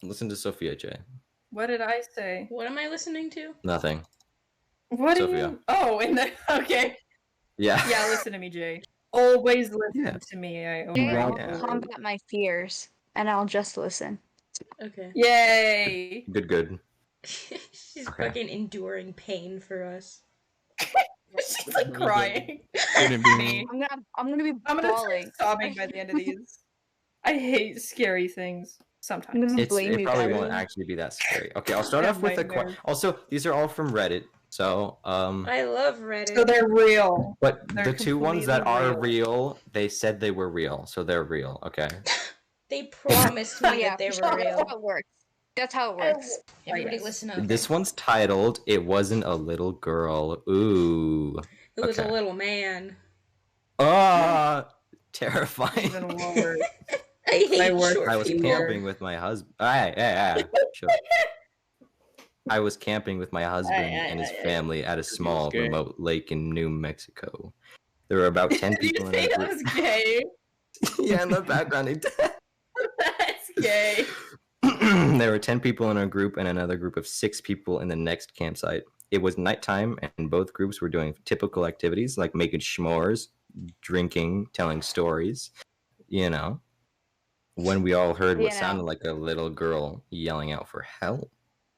Listen to Sophia J. What did I say? What am I listening to? Nothing. What do Sophia. you? Oh, okay. Yeah. Yeah, listen to me, Jay. Always listen Yeah. to me. I I'll Yeah. combat my fears, and I'll just listen. Okay. Yay! Good. She's Okay. fucking enduring pain for us. She's like crying. Shouldn't be me. I'm gonna be I'm gonna start bawling. sobbing by the end of these. I hate scary things sometimes. I'm blame It you probably guys. won't actually be that scary. Okay, I'll start Have off with a nightmares. Also, these are all from Reddit. So, I love Reddit. So they're real. but They're the two ones that completely are real, they said they were real, so they're real. Okay. They promised me that they were That's real. how it works. That's how it works. Everybody yes. listen up. This one's titled "It Wasn't a Little Girl." Ooh. It was okay. a little man. Terrifying. Even lower. I hate work- short I was people. camping with my husband. Sure. I was camping with my husband and his family at a small gay. remote lake in New Mexico. There were about 10 Did you people in say our that group. was gay? Yeah, in the background. That's gay. There were 10 people in our group and another group of 6 people in the next campsite. It was nighttime, and both groups were doing typical activities like making s'mores, drinking, telling stories, you know. When we all heard what sounded like a little girl yelling out for help.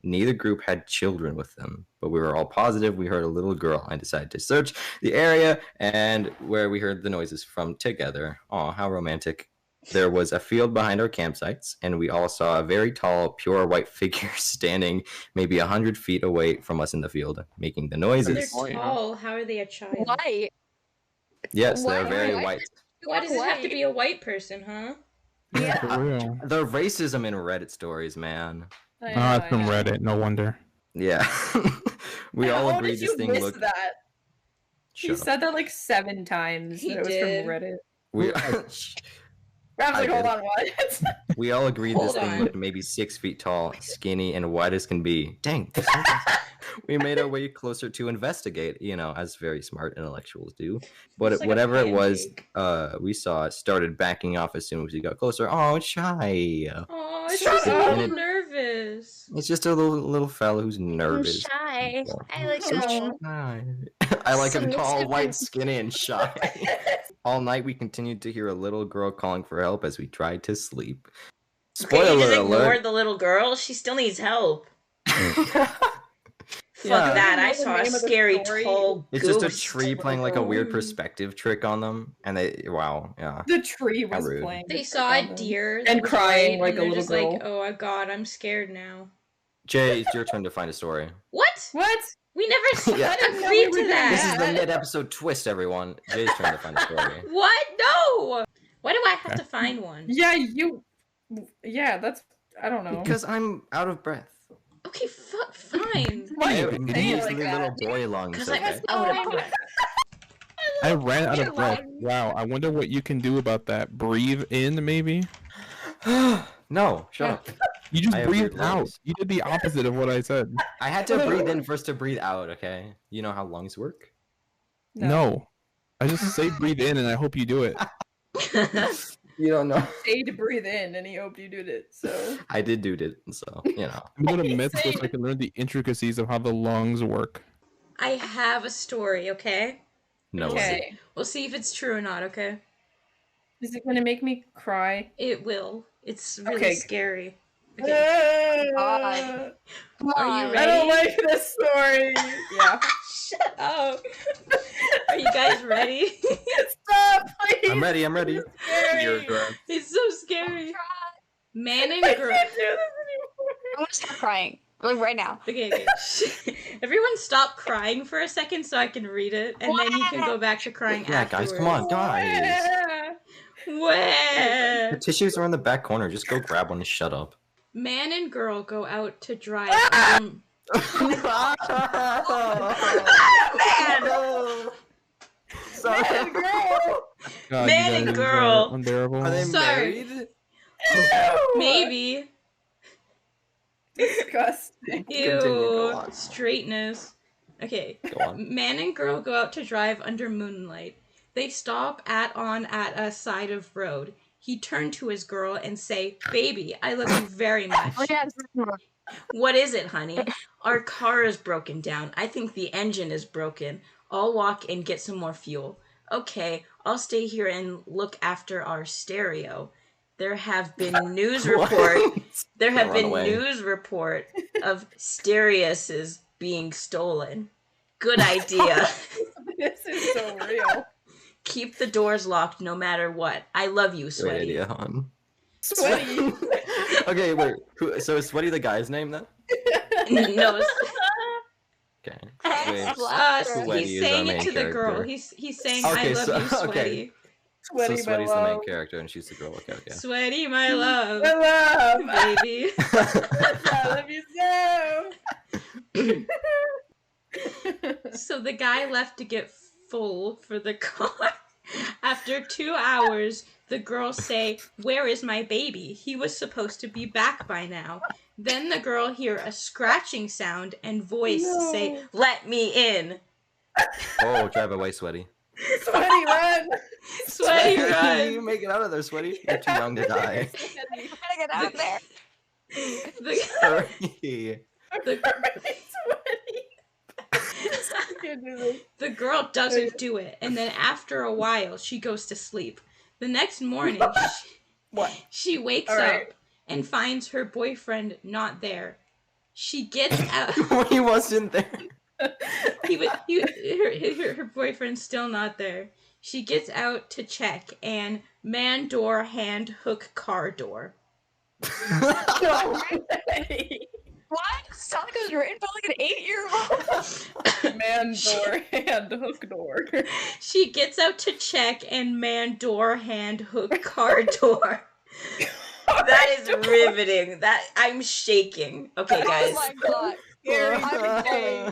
Neither group had children with them, but we were all positive we heard a little girl. I decided to search the area and where we heard the noises from together. Aw, how romantic. There was a field behind our campsites, and we all saw a very tall, pure white figure standing maybe 100 feet away from us in the field, making the They're noises. tall. How are they a child? White. Yes, they're Why? very white. Why does it have to White. be a white person, huh? Yeah, for real. The racism in Reddit stories, man. It's from Reddit. No wonder. Yeah. We all How agreed did this you thing miss looked... that? He Shut up. said that like 7 times. He that it was did. from Reddit. We... I was like, I hold did. on, what? We all agreed this Hold thing on. looked maybe 6 feet tall, skinny, and white as can be. Dang. We made our way closer to investigate, you know, as very smart intellectuals do. But Looks like a whatever it was, pancake. we saw it started backing off as soon as we got closer. Oh, it's shy. Oh, it's Shut just a up. little nervous. It's just a little fella who's nervous. Shy. I like So him. shy. I like him tall, Submissive white, and- skinny, and shy. All night we continued to hear a little girl calling for help as we tried to sleep. Okay, you Spoiler just ignored alert. the little girl. She still needs help. Fuck Yeah. that! I What's the saw a name of the scary story? tall It's just a ghost. tree playing like a weird Oh. perspective trick on them, and they yeah. The tree How was rude. playing. They the saw trick a on them. deer And that was crying white, like and a they're little just girl. like, "Oh God, I'm scared now." Jay, it's your turn to find a story. What? What? We never Yeah. didn't know we agreed were to doing This is that. the mid-episode twist, everyone. Jay's turn to find a story. What? No. Why do I have to find one? Yeah, you. Yeah, that's. I don't know. Because I'm out of breath. Okay, fine. Why I you have say it measly like little that? boy lungs. Because Okay. I'm out of breath. I ran out Get of breath. along. Wow, I wonder what you can do about that. Breathe in, maybe? No, shut up. You just I have breathed weird out. lungs. You did the opposite of what I said. I had to breathe in first to breathe out. Okay. You know how lungs work. No. I just say breathe in and I hope you do it. You don't know. Say to breathe in, and he hoped you did it. So. I did do it, so you know. I'm going to He's med school so I saying- can learn the intricacies of how the lungs work. I have a story, okay? No. Okay. We'll see if it's true or not, okay? Is it gonna make me cry? It will. It's really Okay. scary. Okay. God. Come Are you on. ready? I don't like this story. Yeah. Shut up. Are you guys ready? Stop, please. I'm ready. I'm ready. Scary. It's so scary. Man and I girl. can't do this anymore. I'm gonna stop crying. Like right now. Okay. Everyone stop crying for a second so I can read it, and then you can go back to crying Yeah, afterwards. guys, come on, guys. Yeah. The Where? tissues are in the back corner. Just go grab one and shut up. Man and girl go out to drive. Sorry. God, Man you and guys girl. are unbearable. Are they Sorry. married? Maybe. Disgusting. Continue, go Ew. on. Straightness. Okay. Go on. Man and girl go out to drive under moonlight. They stop at a side of road. He turned to his girl and say, "Baby, I love you very much." Oh yeah. "What is it, honey?" "Our car is broken down. I think the engine is broken. I'll walk and get some more fuel." "Okay, I'll stay here and look after our stereo. There have been news report of stereos being stolen." "Good idea." This is so real. "Keep the doors locked no matter what. I love you, Great Sweaty." idea, hon. Sweaty. Okay, wait. So is Sweaty the guy's name then? No, Okay. he's Sweaty is saying our it main to the girl. character. He's saying, Okay, "I love so- you, Sweaty." okay. Sweaty, So Sweaty's the my main love. character and she's the girl. Okay, okay. Sweaty, my love, My love. baby. I love you so. So the guy left to get full for the car. After 2 hours, the girls say, "Where is my baby? He was supposed to be back by now." Then the girl hear a scratching sound and voice say, "Let me in." Oh, drive away, Sweaty. Sweaty, run. Sweaty, You run. make it out of there, Sweaty. You're too young to die. I'm gonna get out of there. The, Sorry. the girl doesn't do it, and then after a while, she goes to sleep. The next morning, What? she wakes All right. up and finds her boyfriend not there. She gets out. He wasn't there. Her boyfriend's still not there. She gets out to check, and man door, hand hook car door. No way. What? Sound like it was written by like an 8-year-old. Man door, hand hook door. She gets out to check, and man door, hand hook car door. That is riveting. That I'm shaking. Okay, guys. Oh my god. I'm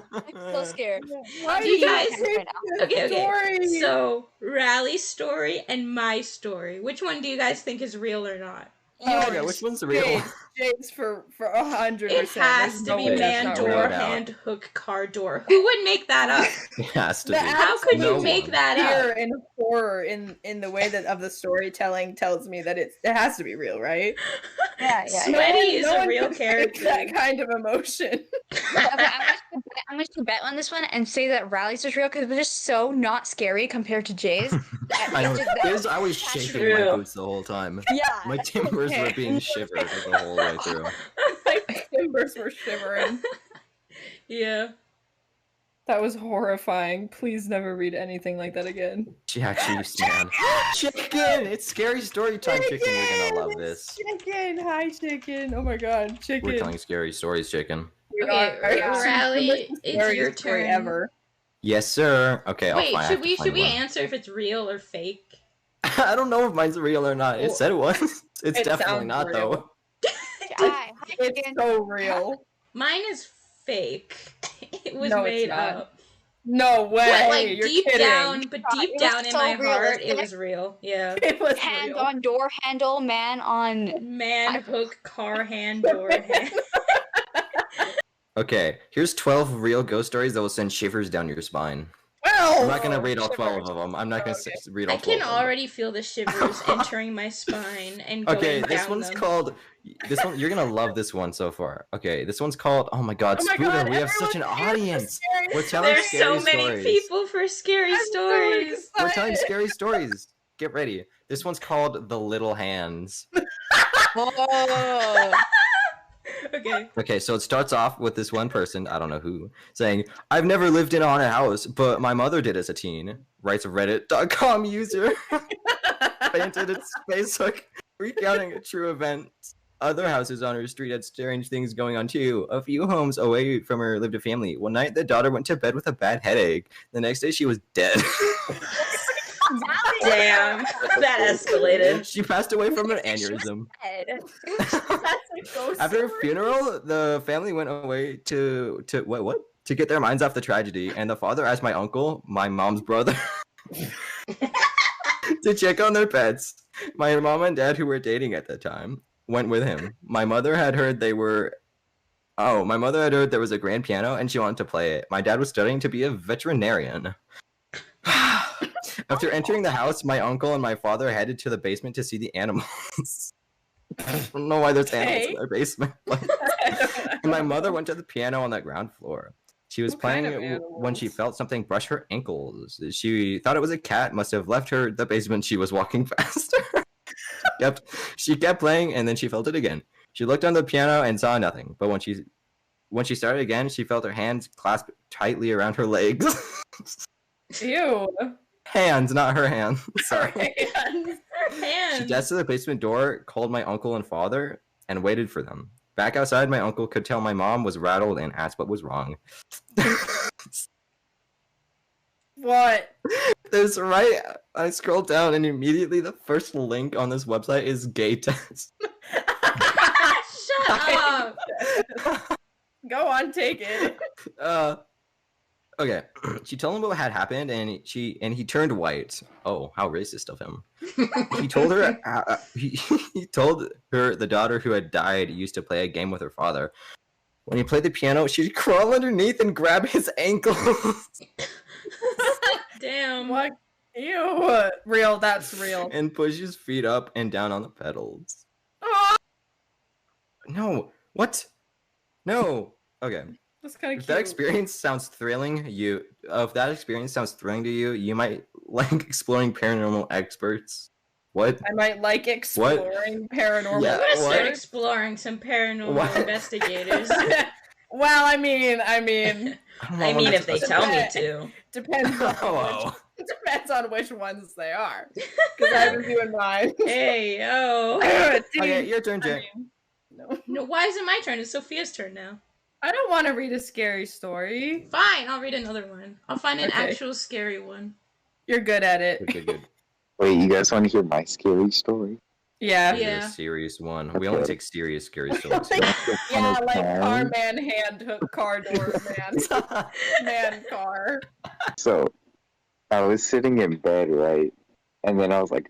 so scared. Why Do you guys- Right now. Okay. Story. So Rally's story and my story. Which one do you guys think is real or not? Okay, which one's real? James for 100%. It has to be way man that's not door, real. No doubt. hand hook car door. Who would make that up? It has to be. How could you No make one. that Fear up? and horror in the way that of the storytelling tells me that it has to be real, right? Yeah. Sweaty is a one real can fake character. That kind of emotion. Okay, I'm going to bet on this one and say that Rally's was real because it was just so not scary compared to Jay's. I know. I was That's shaking true. my boots the whole time. Yeah. My timbers were being shivered the whole way through. My timbers were shivering. Yeah. That was horrifying. Please never read anything like that again. Jeez, man. Chicken! It's scary story time, Chicken. You're gonna love this. Chicken! Hi, Chicken! Oh my god, Chicken! We're telling scary stories, Chicken. We Okay, are. Rally, it's Scariest your story turn. Ever. Yes, sir. Okay, Wait, I'll find should we one. answer if it's real or fake? I don't know if mine's real or not. It Well, said it was. It's it definitely sounds not, real. though. Hi, It's chicken. so real. Mine is fake. It was No, it's made not. up. No way! But like You're deep kidding. down, but God, deep it was down in so my heart, it realistic. was real. Yeah. It was Hand real. on door handle, man on. Man, hook, car, hand, door, hand. Okay, here's 12 real ghost stories that will send shivers down your spine. Well, I'm not gonna read all 12 shivers. of them. I'm not gonna Okay. read all I 12 can of them. already feel the shivers entering my spine and going Okay, down this one's them. called. This one, you're gonna love this one so far. Okay, this one's called. Oh my God, Oh my Scooter! God, we have such an everyone's here for audience. scary We're telling There's scary so many stories. people for scary I'm so stories. We're telling excited. scary stories. Get ready. This one's called The Little Hands. Oh. Okay. Okay, so it starts off with this one person, I don't know who, saying, "I've never lived in a haunted house, but my mother did as a teen," writes a Reddit.com user. Painted its Facebook, recounting a true event. Other houses on her street had strange things going on too. A few homes away from her lived a family. One night, the daughter went to bed with a bad headache. The next day, she was dead. Damn, that escalated. She passed away from an aneurysm. That's a ghost After her story? funeral, the family went away to what? To get their minds off the tragedy, and the father asked my uncle, my mom's brother, to check on their pets. My mom and dad, who were dating at the time, went with him. My mother had heard there was a grand piano and she wanted to play it. My dad was studying to be a veterinarian. After entering the house, my uncle and my father headed to the basement to see the animals. I don't know why there's animals in Okay. their basement. And my mother went to the piano on the ground floor. She was What kind playing of when she animals? felt something brush her ankles. She thought it was a cat, must have left her the basement. She was walking faster. She kept playing, and then she felt it again. She looked on the piano and saw nothing. But when she started again, she felt her hands clasped tightly around her legs. Ew. Hands, not her hands. Sorry. Hands. Her She hands. dashed to the basement door, called my uncle and father, and waited for them. Back outside, my uncle could tell my mom was rattled and asked what was wrong. What? This right, I scrolled down, and immediately the first link on this website is gay test. Shut up. Go on, take it. Okay. She told him what had happened, and he turned white. Oh, how racist of him. He told her he told her the daughter who had died used to play a game with her father. When he played the piano, she'd crawl underneath and grab his ankles Damn. What? Ew. Real. That's real. and push his feet up and down on the pedals. Oh, No. What? No. Okay. that's kind of If cute. that experience sounds thrilling, if that experience sounds thrilling to you, you might like exploring paranormal experts. What? I might like exploring paranormal. Yeah, I'm gonna start what? exploring some paranormal What? investigators. Well, I mean, I don't know I what mean, I'm if they supposed tell me to- to. depends on Hello. which, depends on which ones they are. Because I've been doing mine. Hey, yo. Okay, your turn, I Jay. mean, no. No, why is it my turn? It's Sophia's turn now. I don't want to read a scary story. Fine, I'll read another one. I'll find an Okay. actual scary one. You're good at it. Good. Wait, you guys want to hear my scary story? Yeah. Yeah. You're a serious one. We only take serious, scary stories. Yeah, like car time. man, hand hook, car door man, man car. So, I was sitting in bed, right? And then I was like,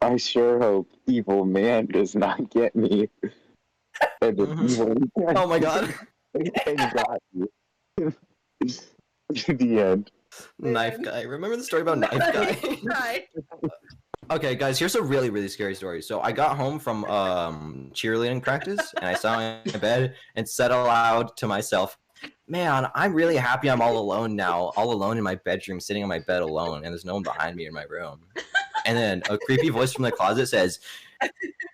I sure hope evil man does not get me. And the Mhm. evil man Oh my god. got me. The end. Knife guy. Remember the story about knife guy? Hi. Okay, guys, here's a really, really scary story. So I got home from cheerleading practice, and I sat in my bed and said aloud to myself, "Man, I'm really happy I'm all alone now, all alone in my bedroom, sitting on my bed alone, and there's no one behind me in my room." And then a creepy voice from the closet says,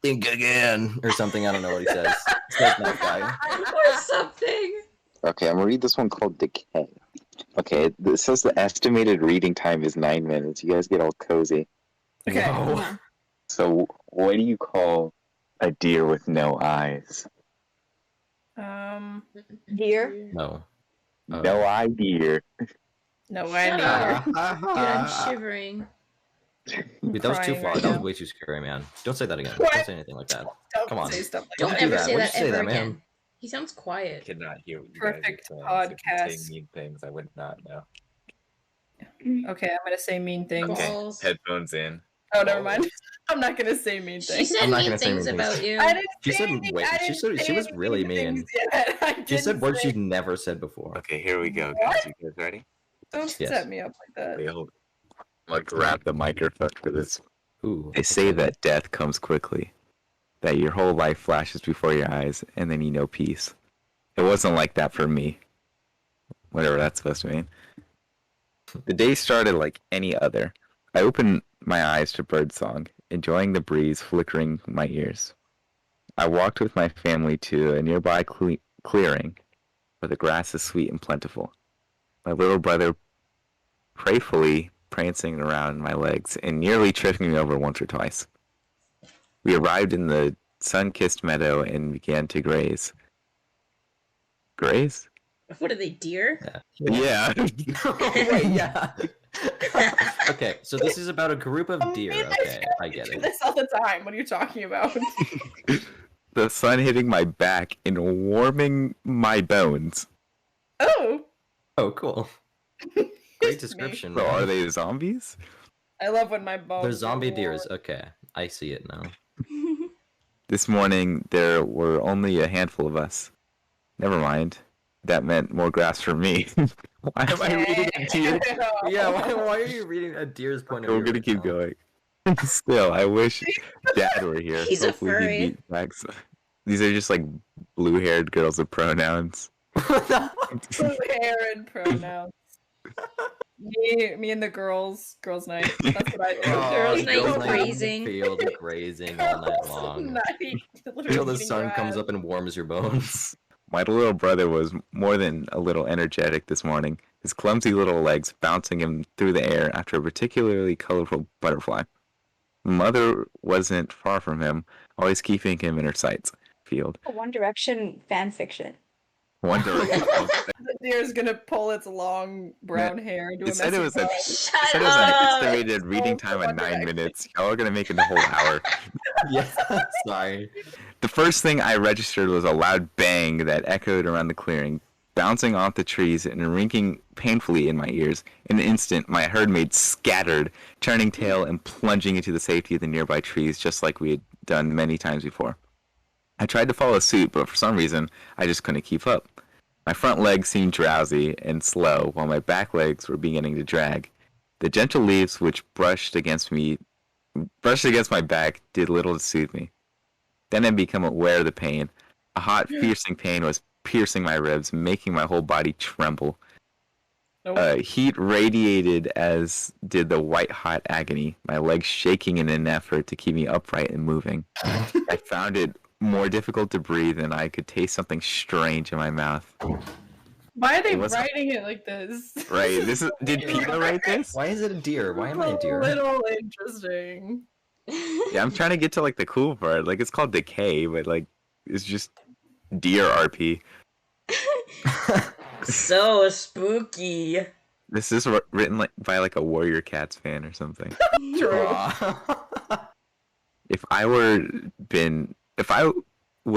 "Think again," or something. I don't know what he says. It's like that guy. Or something. Okay, I'm gonna read this one called Decay. Okay, this says the estimated reading time is 9 minutes. You guys get all cozy. Okay. Whoa. So, what do you call a deer with no eyes? Deer. No. Oh. No eye deer. No Shut idea. up. Dude, Dude, I'm shivering. that was too Crying far. right That was now. way too scary, man. Don't say that again. What? Don't say anything like that. Don't Come on. say stuff like Don't Why'd that. you do ever that? say Why'd that you say ever that, man? again. He sounds quiet. Could not hear what you Perfect guys are saying. So if you podcast. say mean things, I would not know. Okay, I'm gonna say mean things. Okay, Balls. headphones in. Oh, never mind. I'm not gonna say mean She things. said I'm not mean gonna say things mean about things. you. I didn't She say said anything- wait, I she didn't said- she say was any really things mean. yet. I She said didn't words say- she'd never said before. Okay, here we go, What? guys. You guys ready? Don't Yes. set me up like that. Wait, hold on. I'm gonna grab the microphone for this. Ooh. They say that death comes quickly, that your whole life flashes before your eyes, and then you know peace. It wasn't like that for me. Whatever that's supposed to mean. The day started like any other. I opened my eyes to birdsong, enjoying the breeze flickering my ears. I walked with my family to a nearby clearing, where the grass is sweet and plentiful. My little brother prayfully prancing around my legs and nearly tripping me over once or twice. We arrived in the sun-kissed meadow and began to graze. Graze? What are they, deer? Yeah. Wait, yeah. Okay, so this is about a group of deer. mean, Okay, I get do it. this all the time. What are you talking about? The sun hitting my back and warming my bones. Oh, Oh, cool. Great description. So are man. they zombies? I love when my bones. They're are zombie warm. deers. Okay, I see it now. This morning there were only a handful of us. Never mind. that meant more grass for me. Why am I reading a deer? Yeah, why are you reading a deer's point of We're view? gonna right keep now? going. Still, I wish Dad were here. He's a Hopefully furry. he'd be back. These are just like blue-haired girls with pronouns. Blue hair and pronouns. Me and the girls night. That's what I do. Oh, Girls' night girls' night in the grazing. Field grazing all night Girls' long. night. Until the Eating sun comes grass. up and warms your bones. My little brother was more than a little energetic this morning, his clumsy little legs bouncing him through the air after a particularly colorful butterfly. Mother wasn't far from him, always keeping him in her sights. Field. A One Direction fan fiction. One Direction. The deer's gonna pull its long brown hair into a It said messy it was a- bun. Shut It was an up! estimated reading time of 9 minutes. Y'all are gonna make it a whole hour. Yeah, sorry. The first thing I registered was a loud bang that echoed around the clearing, bouncing off the trees and ringing painfully in my ears. In an instant, my herd mate scattered, turning tail and plunging into the safety of the nearby trees, just like we had done many times before. I tried to follow suit, but for some reason, I just couldn't keep up. My front legs seemed drowsy and slow, while my back legs were beginning to drag. The gentle leaves which brushed against my back did little to soothe me. Then I became aware of the pain. A hot, piercing pain was piercing my ribs, making my whole body tremble. Heat radiated as did the white-hot agony, my legs shaking in an effort to keep me upright and moving. I found it more difficult to breathe, and I could taste something strange in my mouth. Why are they It was- writing it like this? Right, did Peter write this? Why is it a deer? Why am I a A deer? little interesting. Yeah, I'm trying to get to like the cool part. Like it's called Decay, but like it's just deer RP. So spooky. This is written like by like a Warrior Cats fan or something. True. Aw. If I would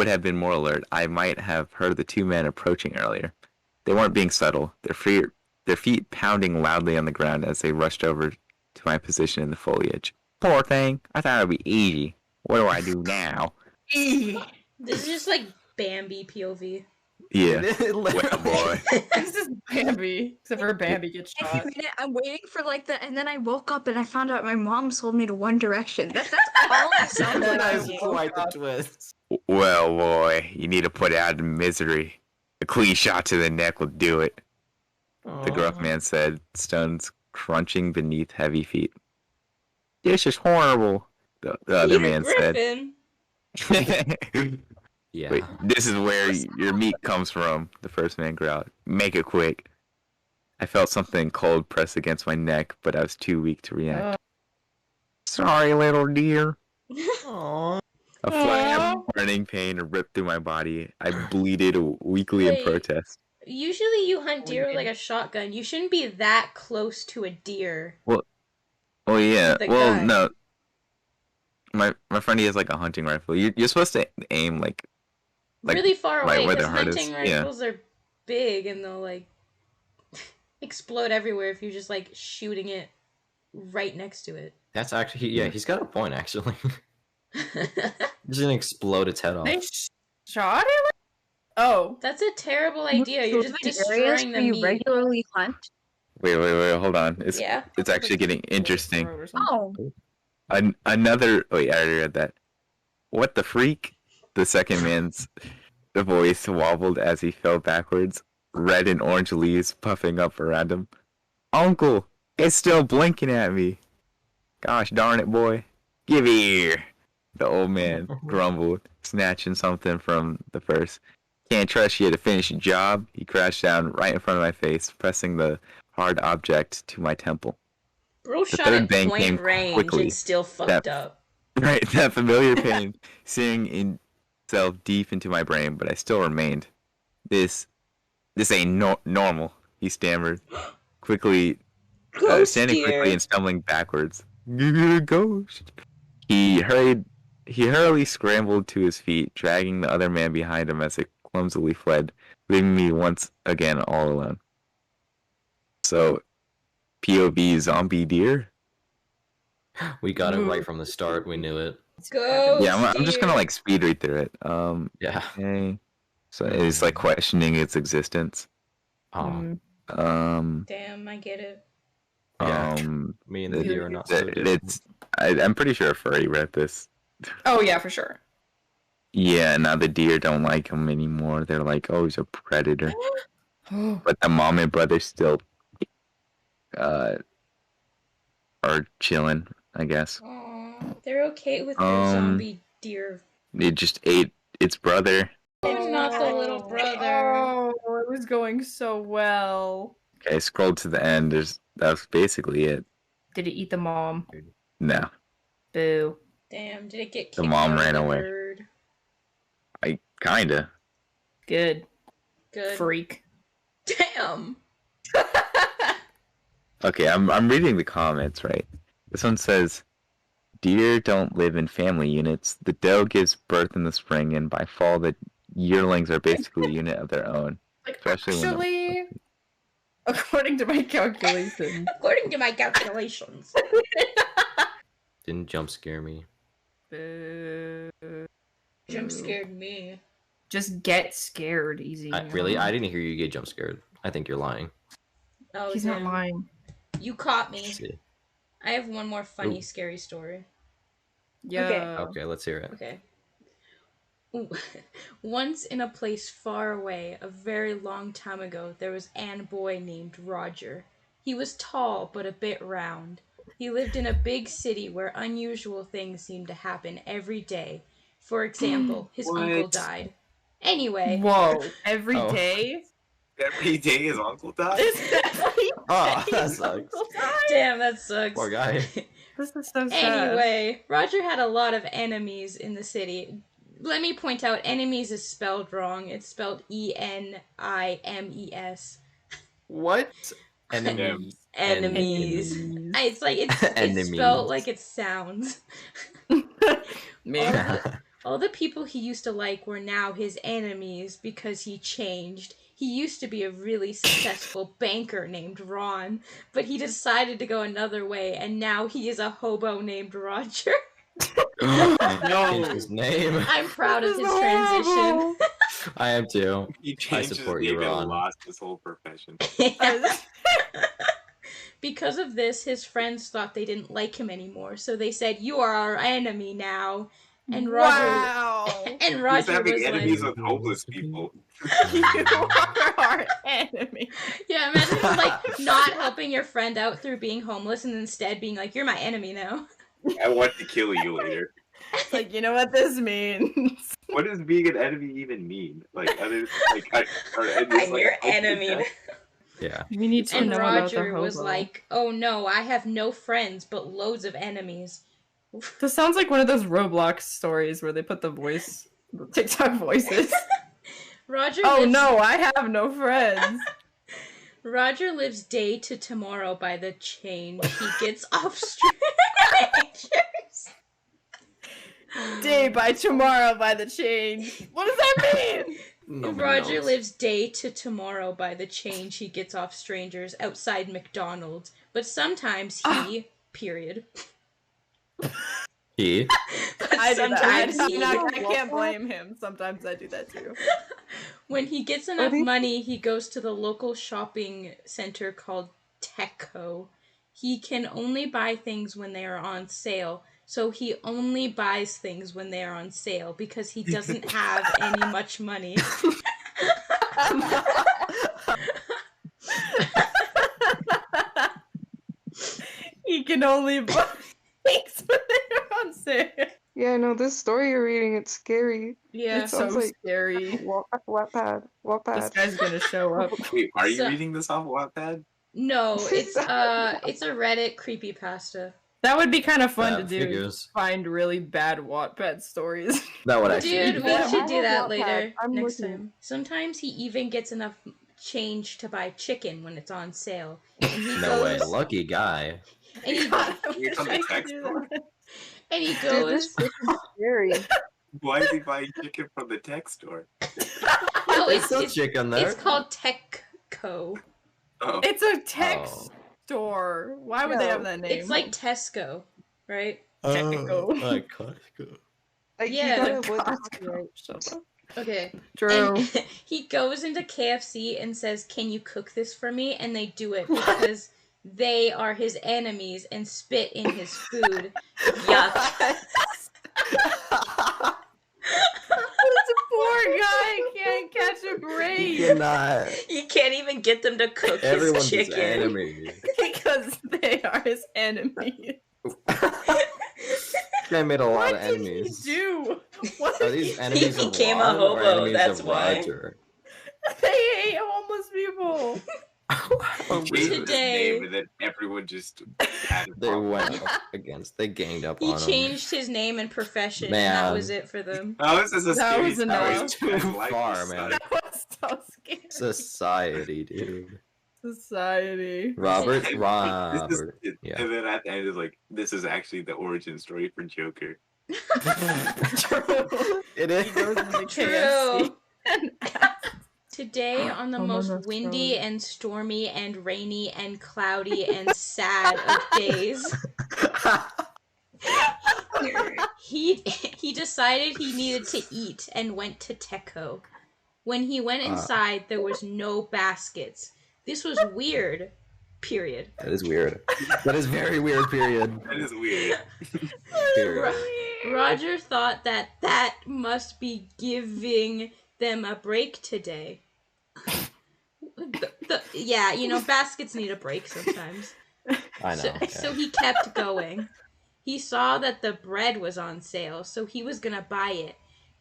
have been more alert, I might have heard the two men approaching earlier. They weren't being subtle. Their feet pounding loudly on the ground as they rushed over to my position in the foliage. Poor thing. I thought it'd be easy. What do I do now? This is just like Bambi POV. Yeah. Literally. Well, boy. This is Bambi, except for Bambi gets Next shot. minute, I'm waiting for like the, and then I woke up and I found out my mom sold me to One Direction. That's all it sounds like. That's to me. quite the twist. Well, boy, you need to put out the misery. A clean shot to the neck will do it. The gruff man said, stones crunching beneath heavy feet. This is horrible, the other Peter man Griffin. said. Yeah. Wait, this is where your meat comes from, the first man growled. Make it quick. I felt something cold press against my neck, but I was too weak to react. Sorry, little dear. Aw. A flash of burning pain ripped through my body. I bleated weakly in Wait. protest. Usually you hunt deer with like a shotgun. You shouldn't be that close to a deer. Oh yeah. The Well, guy. no. My friend, he has like a hunting rifle. You're supposed to aim like Really far right away where the because heart is, hunting yeah. rifles are big and they'll like explode everywhere if you're just like shooting it right next to it. That's actually, yeah, he's got a point, actually. Just gonna explode its head off. They shot him? Oh. That's a terrible idea. You're just Areas destroying the where you meat. regularly hunt. wait, hold on. It's Yeah. it's actually getting interesting. Oh, Another wait, I already read that. What the freak? The second man's voice wobbled as he fell backwards, red and orange leaves puffing up around him. Uncle, it's still blinking at me. Gosh darn it, boy. Give here. The old man grumbled, snatching something from the purse. Can't trust you to finish your job. He crashed down right in front of my face, pressing the hard object to my temple. Bro The shot third at bang point came range quickly. and still fucked That- up. Right, that familiar pain searing itself deep into my brain, but I still remained. This ain't normal, he stammered, quickly, standing quickly and stumbling backwards. Ghost. He hurriedly scrambled to his feet, dragging the other man behind him as it clumsily fled, leaving me once again all alone. So, POV zombie deer? We got it right from the start. We knew it. Go. Yeah, I'm just gonna like speed read through it. Yeah. Okay. So it's like questioning its existence. Oh, Mm. Damn, I get it. Yeah. Um, me and the deer are not so different. it's. I'm pretty sure a furry read this. Oh yeah, for sure. Yeah, now the deer don't like him anymore. They're like, oh, he's a predator. But the mom and brother still are chilling, I guess. Aw, they're okay with their Um, zombie deer. It just ate its brother. It's not the little brother. Oh, it was going so well. Okay, scroll to the end. That's basically it. Did it eat the mom? No, Boo. Damn, did it get kicked The mom out of ran the away. herd? I kinda. Good. Good. Freak. Damn. Okay, I'm reading the comments, right? This one says, deer don't live in family units. The doe gives birth in the spring, and by fall, the yearlings are basically a unit of their own. Like, Especially when actually, according to my calculations. According to my calculations. Didn't jump scare me. Boo. Jump scared me. Just get scared, easy. Really? I didn't hear you get jump scared. I think you're lying. Oh, He's damn. not lying. You caught me. Let's see. I have one more funny, Ooh. scary story. Yeah. Okay, let's hear it. Okay. Ooh. Once in a place far away, a very long time ago, there was an boy named Roger. He was tall, but a bit round. He lived in a big city where unusual things seemed to happen every day. For example, his uncle What? died. Anyway, Whoa. Every Oh. day? Every day his uncle dies? Oh, that sucks. damn, that sucks. Poor guy. This is so sad. Anyway, Roger had a lot of enemies in the city. Let me point out, enemies is spelled wrong. It's spelled Enimes. What? Enemies. Enemies. It's like it's Enemies. spelled like it sounds. Man. All the people he used to like were now his enemies because he changed. He used to be a really successful banker named Ron, but he decided to go another way, and now he is a hobo named Roger. Changed his name. I'm proud of This his is transition. horrible. I am too. He changed his support you, name and Ron. lost his whole profession. Because of this, his friends thought they didn't like him anymore, so they said, "You are our enemy now." And Roger, Wow. and He's Roger having was enemies like, with homeless people. You are our enemy. "Yeah, imagine like not helping your friend out through being homeless, and instead being like, you're my enemy now." I want to kill you later. It's like, you know what this means? What does being an enemy even mean? Like, other like, are enemies I'm like your out to enemy. death? Yeah. We need to And know about the Roger was hobo. like, "Oh no, I have no friends, but loads of enemies." This sounds like one of those Roblox stories where they put the TikTok voices. Roger. Oh lives, no, I have no friends. Roger lives day to tomorrow by the change he gets off strangers. Day by tomorrow by the change. What does that mean? Nobody Roger knows. lives day to tomorrow by the change he gets off strangers outside McDonald's, but sometimes he, period. He. But I do that. sometimes he, I can't blame him. Sometimes I do that too. when he gets enough money, he goes to the local shopping center called Techco. He can only buy things when they are on sale, so he only buys things when they are on sale because he doesn't have any much money. He can only buy things when they're on sale. Yeah, no, this story you're reading, it's scary. Yeah. It's so Sounds like- scary. Wattpad. This Wattpad. guy's gonna show up. Wait, are you So- reading this off Wattpad? No, it's a Reddit creepypasta. That would be kind of fun to That do. figures. Find really bad Wattpad stories. That would actually. Dude, be we that. fun. should I do have that Wattpad. later I'm next looking. time. Sometimes he even gets enough change to buy chicken when it's on sale. And he No way. goes, Lucky guy. and he, God, I It's wish on the I could text do board. that. and he Dude, goes, this book is scary. Why is he buying chicken from the tech store? no, There's it's, still it's, chicken there. it's called Techco. Oh, It's a tech Oh. store. Why would they have that name? It's like Tesco, right? Technical. Like Costco. Like, Yeah. you gotta avoid the copyright. Shut up. Okay. True. And he goes into KFC and says, "Can you cook this for me?" And they do it because they are his enemies and spit in his food. Yuck. This poor guy can't catch a You break cannot. You can't even get them to cook Everyone's his his chicken. enemy. because they are his enemies. Guy made a lot What of did he enemies. do? What Are did these he enemies He of became a Ron or hobo, enemies that's of why. Roger? They hate homeless people. He changed his Today- name and then everyone just had a They problem. went up against. They ganged up He on him. changed his name and profession, and that Man. was it for them. Oh, this is a That scary was story. enough. Too I like far, this man. story. That was so scary. Society, dude. Society. Robert. This is, Robert. Yeah. And then at the end is like, this is actually the origin story for Joker. It He is. goes into True. KFC and Today, on the Oh, no, most that's windy wrong. and stormy and rainy and cloudy and sad of days, he decided he needed to eat and went to Teco. When he went inside, there was no baskets. This was weird. Period. That is weird. That is very weird. Period. That is weird. Period. Roger thought that must be giving them a break today. Yeah, you know, baskets need a break sometimes. I know. So he kept going. He saw that the bread was on sale, so he was gonna buy it.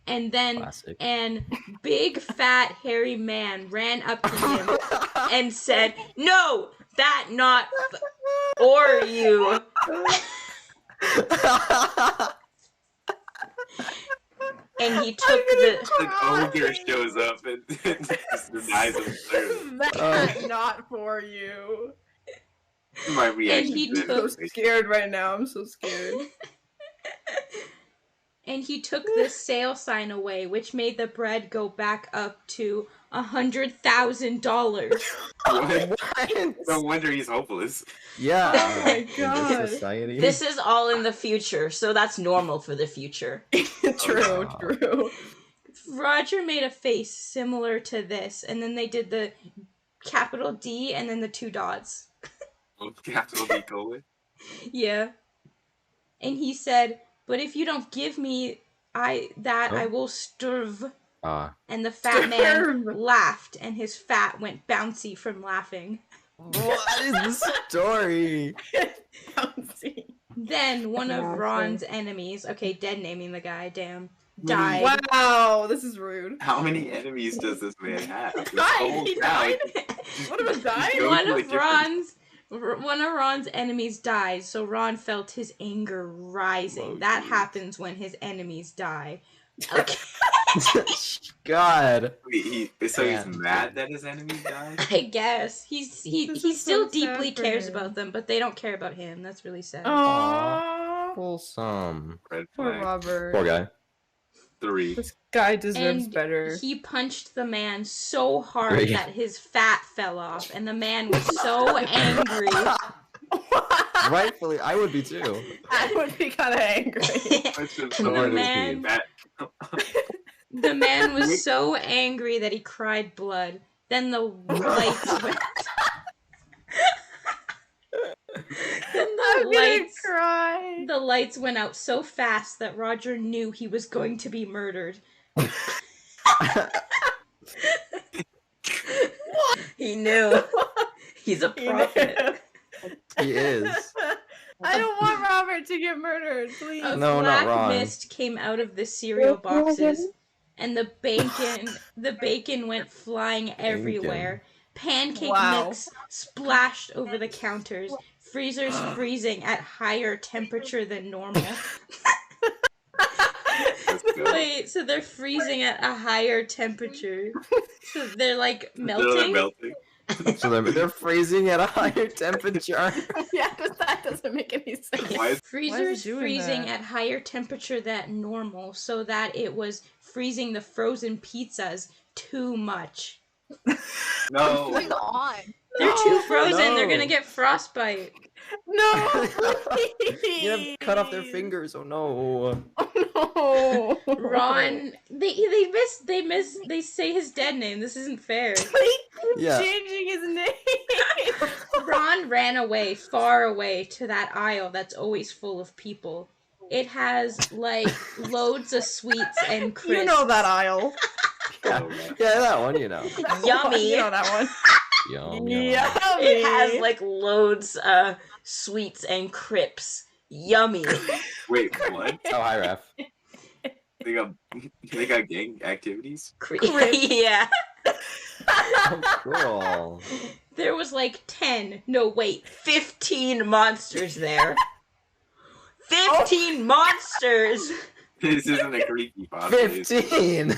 And then Classic. an big fat hairy man ran up to him and said, "No, that not for you." And he took the An ogre shows up and just denies him through. That's not for you. My reaction he to I'm took- so scared right now. I'm so scared. and he took the sale sign away, which made the bread go back up to $100,000. No wonder he's hopeless. Yeah. Oh my In this God. society. This is all in the future, so that's normal for the future. True, wow. true. Roger made a face similar to this, and then they did the capital D and then the 2 dots. Capital D colon. Yeah. And he said, "But if you don't give me I will starve." And the fat man Starve. laughed, and his fat went bouncy from laughing. What is the story? Bouncy. Then one of Yeah, Ron's enemies, okay, dead naming the guy, damn, died. Wow, this is rude. How many enemies does this man have? This Died, whole he town- died? One of us died? Go one to a of different- Ron's enemies died, so Ron felt his anger rising. Oh, That geez. happens when his enemies die. Okay. God. Wait, so he's Man. mad that his enemies died? I guess he This still is so sad deeply for cares him. about them, but they don't care about him. That's really sad. Aww. Wholesome. Red Poor flag. Robert. Poor guy. 3. This guy deserves And better. he punched the man so hard Great. that his fat fell off, and the man was so angry. Rightfully, I would be too. I would be kind of angry. Punch him The so hard man- that The man was so angry that he cried blood. Then the lights went. Then I'm the gonna lights. cry. The lights went out so fast that Roger knew he was going to be murdered. He knew. He's a prophet. He is. I don't want Robert to get murdered, please. A No, not black Ron. mist came out of the cereal boxes, and the bacon went flying everywhere. Pancake Wow. mix splashed over the counters. Freezers freezing at higher temperature than normal. Let's go. Wait, so they're freezing at a higher temperature. So they're like They're melting? melting. So they're freezing at a higher temperature. Yeah, that doesn't make any sense. Why is Freezers doing freezing that? at higher temperature than normal, so that it was freezing the frozen pizzas too much. no? What's going on? They're too frozen. They're No. gonna get frostbite. No. You have cut off their fingers. Oh no. Oh no. Ron, they say his dead name. This isn't fair. Yeah. Changing his name. Ron ran away, far away, to that aisle that's always full of people. It has like loads of sweets and crisps. You know that aisle. Yeah. Yeah, that one. You know. Yummy. You know that one. Yum. Yummy. It has like loads of sweets and crisps. Yummy. Wait, what? Oh, hi, Ref. They got gang activities? Yeah. Oh, cool. There was like 15 monsters there. 15 monsters! This isn't a creepy pasta. 15.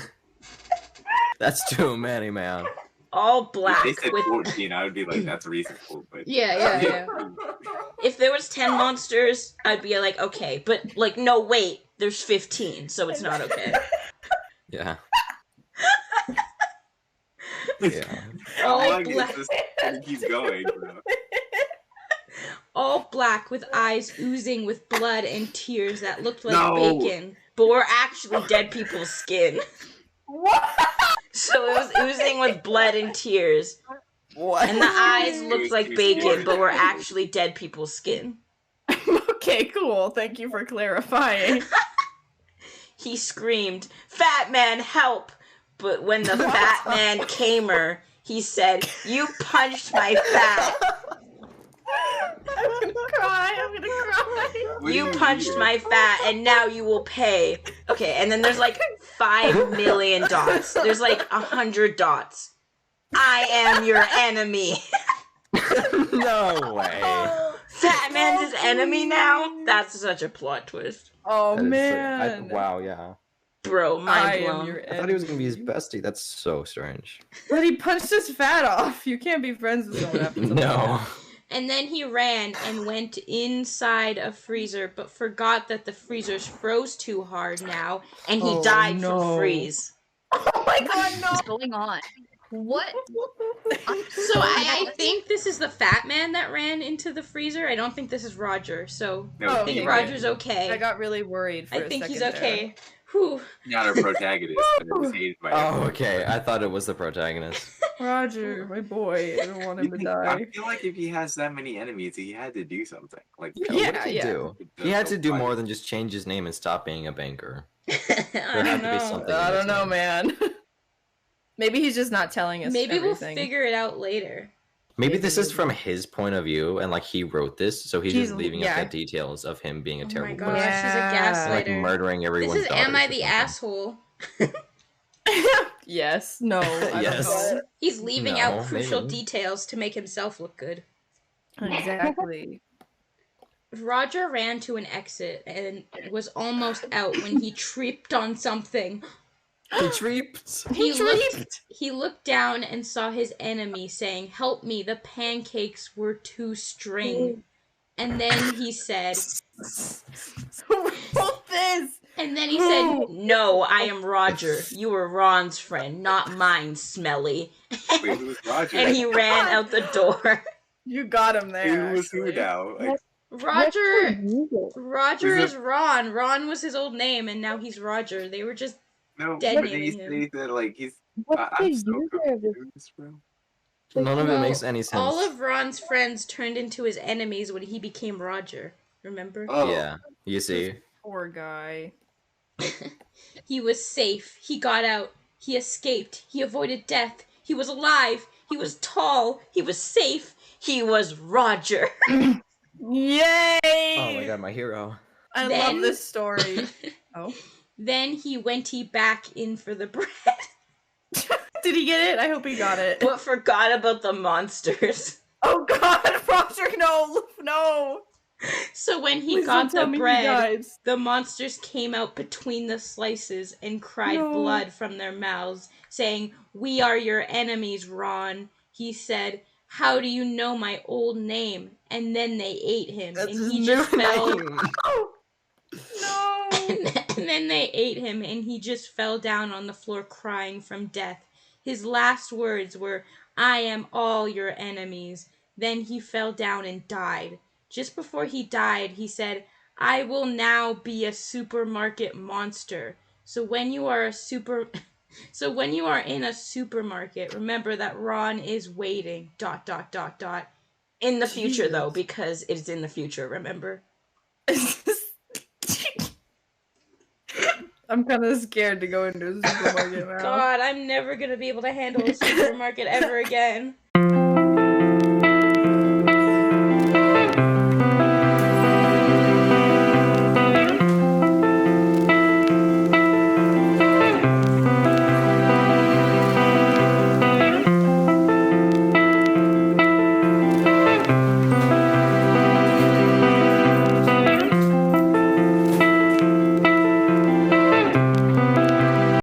That's too many, man. All black If they said with 14, I would be like, that's reasonable. But yeah. If there was 10 monsters, I'd be like, okay, but like, no, wait, there's 15, so it's not okay. Yeah. Yeah. All How long black, is this? Keep going, bro. all black with eyes oozing with blood and tears that looked like No. bacon, but were actually dead people's skin. What? So it was oozing with blood and tears, What? and the eyes looked like bacon, but were actually dead people's skin. Okay, cool. Thank you for clarifying. He screamed, "Fat man, help!" But when the fat man came her, he said, "You punched my fat. I'm gonna cry. I'm gonna cry. What do You mean? punched my fat, and now you will pay." Okay, and then there's like 5 million dots. There's like 100 dots. I am your enemy. No way. Fat man's his enemy now? That's such a plot twist. Oh That is so- man. wow, yeah. Bro, I mind am blown. your I thought he was gonna be his enemy. bestie. That's so strange. But he punched his fat off. You can't be friends with someone after something like No. that. And then he ran and went inside a freezer, but forgot that the freezers froze too hard now, and he Oh, died no. from freeze. Oh my god, What's going on? What? So I think this is the fat man that ran into the freezer. I don't think this is Roger. So No, Oh, I think okay. Roger's I okay. got really worried for I a think he's second okay. Whew. Not a protagonist, but it was hated by Oh, everyone. okay. I thought it was the protagonist. there. Roger, my boy. I don't want him to I die. feel like if he has that many enemies, he had to do something. Like, Yeah, Yeah, what did he yeah. do? He had to do more than just change his name and stop being a banker. I There had don't to be know. something. I in don't his know, name. man. Maybe he's just not telling us Maybe everything. we'll figure it out later. Maybe this is from his point of view, and like he wrote this, so he's just He's- leaving yeah. out the details of him being a Oh my terrible gosh, person, he's a Yeah. like gaslighter. murdering everyone's This is Am daughters I or the something. asshole? Yes. No. I Yes. Don't know. He's leaving No, out crucial maybe. details to make himself look good. Exactly. Roger ran to an exit and was almost out when he tripped on something. He tripped. He looked down and saw his enemy saying, "Help me, the pancakes were too string." And then he said, Who wrote this? "No, I am Roger. You were Ron's friend, not mine, Smelly." Wait, who's Roger? And he ran out the door. You got him there. Who was who actually. now? Like, Roger Is is Ron. Ron was his old name, and now he's Roger. They were just no, Dead but naming he him. said that like he's. What's the I'm so user of this? confused, bro. None of it No, makes any sense. all of Ron's friends turned into his enemies when he became Roger. Remember? Oh, Yeah, you see. Poor guy. He was safe. He got out. He escaped. He avoided death. He was alive. He was tall. He was safe. He was Roger. Yay! Oh my god, my hero. I Then- love this story. Oh. Then he went back in for the bread, Did he get it? I hope he got it. but forgot about the monsters. Oh god, Roger, no! So when he Please got don't tell the me he bread, dies. the monsters came out between the slices and cried No. blood from their mouths, saying, "We are your enemies, Ron." He said, "How do you know my old name?" And then they ate him, That's and his he new just fell. name. No! And then they ate him, and he just fell down on the floor crying from death. His last words were, "I am all your enemies." Then he fell down and died. Just before he died, he said, "I will now be a supermarket monster." So when you are so when you are in a supermarket, remember that Ron is waiting. ... In the future, though, because it's in the future, remember? I'm kind of scared to go into a supermarket now. God, I'm never gonna be able to handle a supermarket ever again.